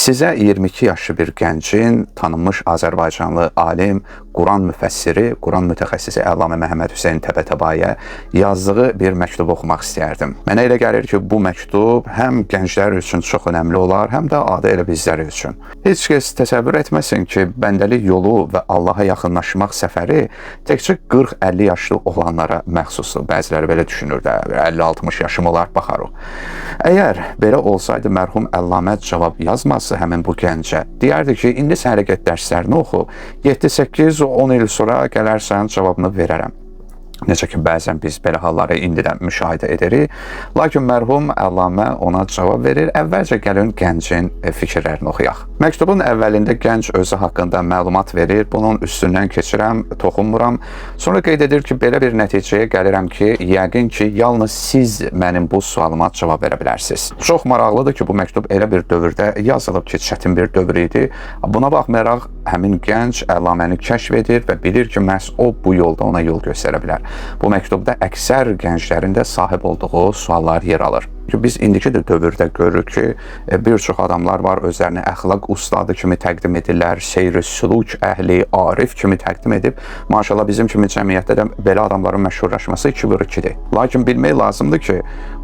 Sizə 22 yaşlı bir gəncin tanınmış Azərbaycanlı alim, Quran müfəssiri, Quran mütəxəssisi Əllamə Məhəmməd Hüseyn Təbətəbaiyə yazdığı bir məktubu oxumaq istəyərdim. Mənə elə gəlir ki, bu məktub həm gənclər üçün çox önəmli olar, həm də adı elə bizlər üçün. Heç kəs təsəvvür etməsin ki, bəndəlik yolu və Allaha yaxınlaşmaq səfəri təkcə 40-50 yaşlı olanlara məxsusdur. Bəziləri belə düşünür də, 50-60 yaşım olar, baxarıq. Əgər belə olsaydı, mərhum Əllamə cavab yazması həmin bu gəncə, deyərdi ki, indi sən hərəkət dərslərini oxu, 7-8-10 il sonra gələrsən, cavabını verərəm. Necə ki, bəzən biz belə halları indidən müşahidə edirik. Lakin mərhum Əllamə ona cavab verir. Əvvəlcə gəlin gəncin fikirlərini oxuyaq. Məktubun əvvəlində gənc özü haqqında məlumat verir. Bunun üstündən keçirəm, toxunmuram. Sonra qeyd edir ki, belə bir nəticəyə gəlirəm ki, yəqin ki, yalnız siz mənim bu sualıma cavab verə bilərsiniz. Çox maraqlıdır ki, bu məktub elə bir dövrdə yazılıb ki, çətin bir dövr idi. Buna baxmayaraq, həmin gənc Əllaməni kəşf edir və bilir ki, məhz o bu yolda ona yol göstərə bilər. Bu məktubda əksər gənclərin də sahib olduğu suallar yer alır. Biz indiki də dövrdə görürük ki, bir çox adamlar var, özlərini əxlaq ustadı kimi təqdim edirlər, seyr-i süluk əhli, arif kimi təqdim edib. Maşallah bizim kimi cəmiyyətdə də belə adamların məşhurlaşması 2-2-dir. Lakin bilmək lazımdır ki,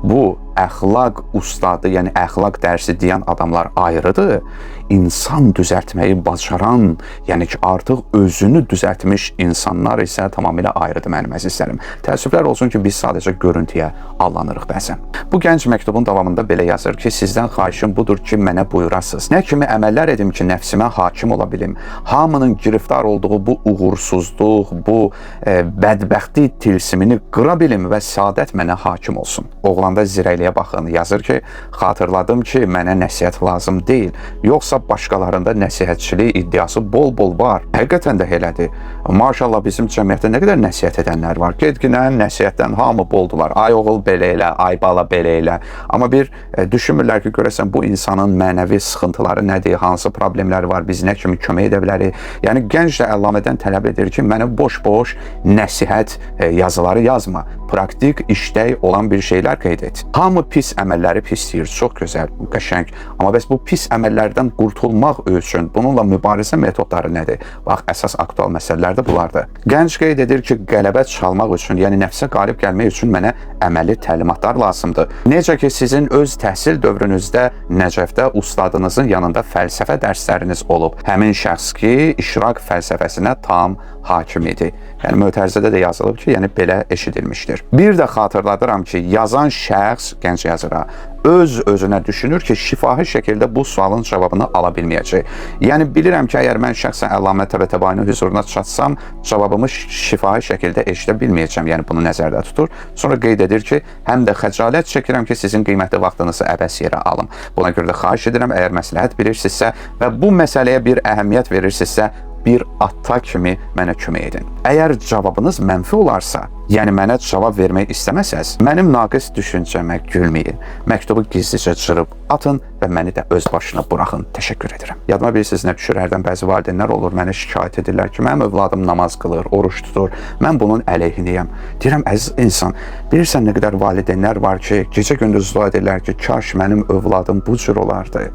bu əxlaq ustadı, yəni əxlaq dərsi deyən adamlar ayrıdır. İnsan düzəltməyi bacaran, yəni ki, artıq özünü düzəltmiş insanlar isə tamamilə ayrıdır mənim əzizlərim. Təəssüflər olsun ki, biz sadəcə görüntüyə allanırıq bəzən. Bu gənc məktubun davamında belə yazır ki, sizdən xahişim budur ki, mənə buyurasınız. Nə kimi əməllər edim ki, nəfsimə hakim ola bilim? Hamının giriftar olduğu bu uğursuzluq, bu bədbəxtlik tilsimini qıra bilim və səadət mənə hakim olsun. Oğlanda zirəkliyə baxın, yazır ki, xatırladım ki, mənə nəsihət lazım deyil. Yoxsa başqalarında nəsihətçilik iddiası bol-bol var. Həqiqətən də elədir. Maşallah bizim cəmiyyətdə nə qədər nəsihət edənlər var. Gedginən nəsihətdən hamı boldular. Ay oğul belə elə, ay bala belə elə. Amma bir düşünmürlər ki, görəsən bu insanın mənəvi sıxıntıları nədir, hansı problemləri var, biz nə kimi kömək edə bilərik. Yəni gənc də Əllamədən tələb edir ki, mənə boş-boş nəsihət yazıları yazma. Praktik, işdək olan bir şeylər qeyd et. Hamı pis əməlləri pis deyir, çox gözəl, qəşəng. Amma bəs bu pis əməllərdən qurtulmaq üçün bununla mübarizə metodları nədir? Bax, əsas aktual məsələlər də bunlardır. Gənc qeyd edir ki, qələbə çalmaq üçün, yəni nəfsə qalib gəlmək üçün mənə əməli təlimatlar lazımdır. Necə ki, sizin öz təhsil dövrünüzdə Nəcəfdə ustadınızın yanında fəlsəfə dərsləriniz olub. Həmin şəxs ki, işraq fəlsəfəsinə tam hakim idi. Yəni, mötərizədə də yazılıb ki, yəni belə eşidilmişdir. Bir də xatırladıram ki, yazan şəxs, gənc yazıra, öz-özünə düşünür ki, şifahi şəkildə bu sualın cavabını ala bilməyəcək. Yəni, bilirəm ki, əgər mən şəxsən Əllamə Təbətəbainin hüzuruna çatsam, cavabımı şifahi şəkildə eşidə bilməyəcəm. Yəni, bunu nəzərdə tutur. Sonra qeyd edir ki, həm də xəcalət çəkirəm ki, sizin qiymətli vaxtınızı əbəs yerə alım. Buna görə də xahiş edirəm, əgər məsləhət bilirsinizsə və bu məsələyə bir əhəmiyyət verirsinizsə, bir ata kimi mənə kömək edin. Əgər cavabınız mənfi olarsa, yəni mənə cavab vermək istəməsəz, mənim naqis düşüncəmə gülməyin. Məktubu gizlicə cırıb atın və məni də öz başına buraxın. Təşəkkür edirəm. Yadıma bilirsiniz nə düşür, hərdən bəzi valideynlər olur, mənə şikayət edirlər ki, mənim övladım namaz qılır, oruç tutur, mən bunun əleyhinəyəm. Deyirəm, əziz insan, bilirsən nə qədər valideynlər var ki, gecə-gündüz dua edirlər ki, kaş mənim övladım bu cür olardı.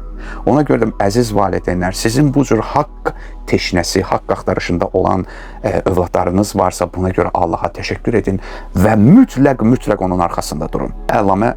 Ona görə də əziz valideynlər, sizin bu cür haqq teşnəsi, haqq axtarışında olan övladlarınız varsa, buna görə Allaha təşəkkür edin və mütləq onun arxasında durun. Əllamə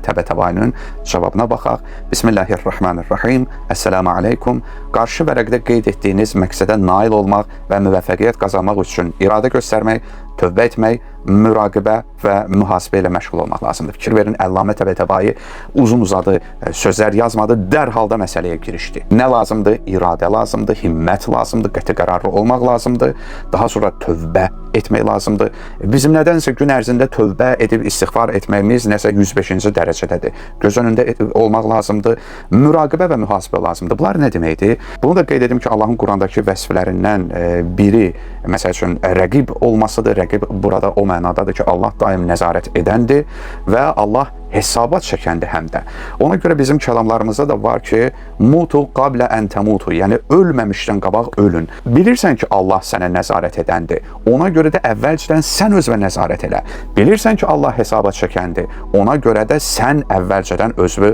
Təbətəbainin cavabına baxaq. Bismillahirrahmanirrahim. Əssəlamu aleykum. Qarşı vərəqdə qeyd etdiyiniz məqsədə nail olmaq və müvəffəqiyyət qazanmaq üçün iradə göstərmək, tövbə etmək, müraqibə və mühasibə ilə məşğul olmaq lazımdır. Fikir verin, Əllamə Təbətəbai uzun-uzadı sözlər yazmadı, dərhal da məsələyə girişdi. Nə lazımdır? İradə lazımdır, himmət lazımdır, qəti qərarlı olmaq lazımdır, daha sonra tövbə etmək lazımdır. Bizim nədənsə gün ərzində tövbə edib istiğfar etməyimiz nəsə 105-ci dərəcədədir. Göz önündə olmaq lazımdır, müraqibə və mühasibə lazımdır. Bunlar nə deməkdir? Bunu da qeyd edim ki, Allahın Qurandakı vəsflərindən biri, məsəl üçün, rəqib olmasıdır. Rəqib burada o mənadadır ki, Allah daim nəzarət edəndir və Allah hesabat çəkəndir həm də. Ona görə bizim kəlamlarımızda da var ki, mutu qablə ən təmutu, yəni ölməmişdən qabaq ölün. Bilirsən ki, Allah sənə nəzarət edəndir. Ona görə də əvvəlcədən sən özünə nəzarət elə. Bilirsən ki, Allah hesabat çəkəndir. Ona görə də sən əvvəlcədən özünü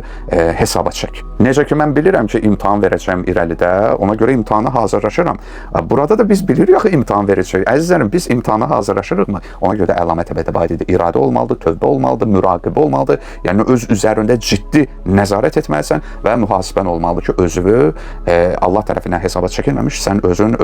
hesabat çək. Necə ki, mən bilirəm ki, imtahan verəcəm irəlidə, ona görə imtahana hazırlaşıram. Burada da biz bilirik ki, imtahan verəcək. Əzizlərim, biz imtahana hazırlaşırıqmı? Ona görə də əlamət təbətəbadidir. İradə olmalıdır, tövbə olmalıdır, müraqibə olmalıdır. Yəni, öz üzərində ciddi nəzarət etməlisən və mühasibən olmalıdır ki, özünü Allah tərəfindən hesaba çəkilməmiş, sən özün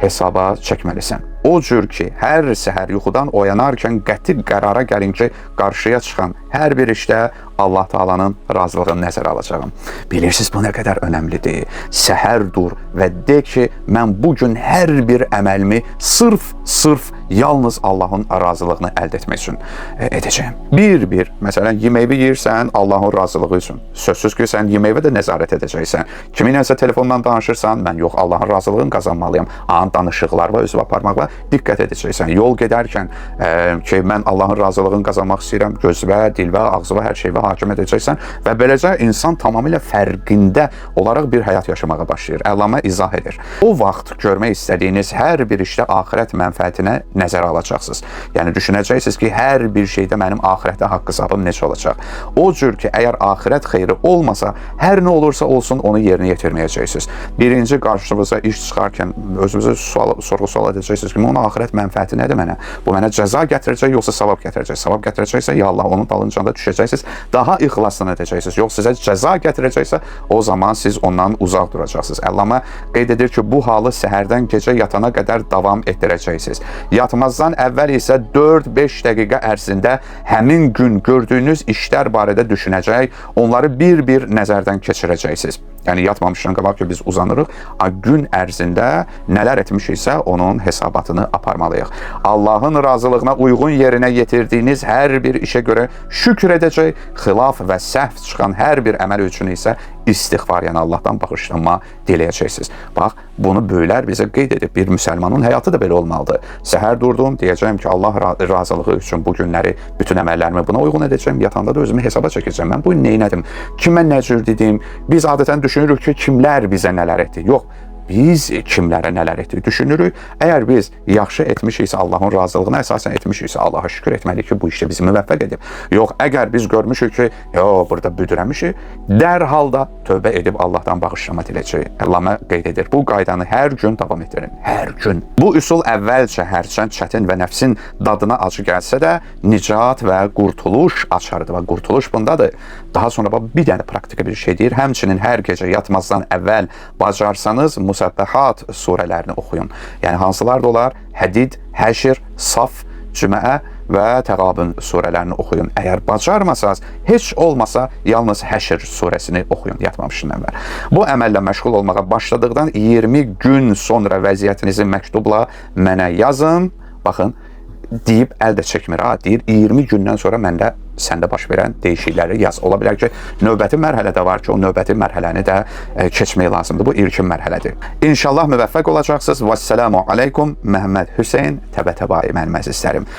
hesaba çəkməlisən. O cür ki, hər səhər yuxudan oyanarkən qəti qərara gəlin ki, qarşıya çıxan hər bir işdə Allah Taala'nın razılığını nəzərə alacağım. Bilirsiniz, bu nə qədər önəmlidir. Səhər dur və de ki, mən bugün hər bir əməlimi sırf yalnız Allahın razılığını əldə etmək üçün edəcəyim. Bir, məsələn, yeməyi yeyirsən Allahın razılığı üçün. Sözsüz ki, sən yeməyə də nəzarət edəcəksən. Kiminləsə telefondan danışırsan, mən yox, Allahın razılığını qazanmalıyam. Danışıqlar və özü aparmaqla diqqət edəcəksən. Yol gedərkən ki, mən Allahın razılığını qazanmaq istəyirəm, gözvə, dilvə, ağzıva, hər şeyvə hakim edəcəksən və beləcə insan tamamilə fərqində olaraq bir həyat yaşamağa başlayır. Əllamə izah edir. O vaxt görmək istədiyiniz hər bir işdə axirət mənfəətinə nəzərə alacaqsınız. Yəni, düşünəcəksiniz ki, hər bir şeydə mənim axirətdə haqq hesabım necə olacaq? O cür ki, əgər axirət xeyri olmasa, hər nə olursa olsun, onu yerinə yetirməyəcəksiniz. Birinci qarşınıza iş çıxarkən özünüzü sorğu-sual edəcəksiniz ki, onun axirət mənfəəti nədir mənə? Bu mənə cəza gətirəcək, yoxsa savab gətirəcək? Savab gətirəcəksə, ya Allah, onun dalınca da düşəcəksiniz, daha ixlasını edəcəksiniz. Yox, sizə cəza gətirəcəksə, o zaman siz ondan uzaq duracaqsınız. Əllamə qeyd edir ki, bu halı səhərdən gecə yatana qədər davam etdirəcəksiniz. Yatmazdan əvvəl isə 4-5 dəqiqə ərzində həmin gün gördüyünüz işlər barədə düşünəcək, onları bir-bir nəzərdən keçirəcəksiniz. Yəni, yatmamışdan qabaq ki, biz uzanırıq, gün ərzində nələr etmişiksə, onun hesabatını aparmalıyıq. Allahın razılığına uyğun yerinə yetirdiyiniz hər bir işə görə şükür edəcək, xilaf və səhv çıxan hər bir əməl üçün isə istiğfar, yəni Allahdan bağışlanma diləyəcəksiniz. Bax, bunu böyüklər bizə qeyd edib. Bir müsəlmanın həyatı da belə olmalıdır. Səhər durdum, deyəcəyim ki, Allah razılığı üçün bu günləri, bütün əməllərimi buna uyğun edəcəm, yatanda da özümü hesaba çəkəcəm. Mən bu gün neynədim? Kimə nə cür dedim? Biz adətən düşünürük ki, kimlər bizə nələr etdi? Yox. Biz kimlərə nələr etdik düşünürük. Əgər biz yaxşı etmişiksə, Allahın razılığına əsasən etmişiksə, Allaha şükür etməliyik ki, bu işdə bizi müvəffəq edib. Yox, əgər biz görmüşük ki, burada büdürəmişik, dərhal da tövbə edib Allahdan bağışlama diləyəcək. Əllamə qeyd edir. Bu qaydanı hər gün davam etdirin. Hər gün. Bu üsul əvvəlcə hərçənd çətin və nəfsin dadına acı gəlsə də, nicat və qurtuluş açarıdır və qurtuluş bundadır. Daha sonra bir dənə praktika bir şey deyir. Həmçinin hər gecə yatmazdan əvvəl bacarsanız Musəbbəhat surələrini oxuyun. Yəni, hansılar da olar? Hədid, Həşr, Saf, Cüməə və Təğabun surələrini oxuyun. Əgər bacarmasanız, heç olmasa yalnız Həşr surəsini oxuyun yatmamışdan əvvəl. Bu əməllə məşğul olmağa başladıqdan 20 gün sonra vəziyyətinizi məktubla mənə yazın. Baxın, deyib əl də çəkmir. Deyir, 20 gündən sonra məndə səndə baş verən dəyişiklikləri yaz. Ola bilər ki, növbəti mərhələdə var ki, o növbəti mərhələni də keçmək lazımdır. Bu ilkin mərhələdir. İnşallah müvəffəq olacaqsınız. Vəssalamu aleykum. Məhəmməd Hüseyn Təbətəbai mənim əzizlərim.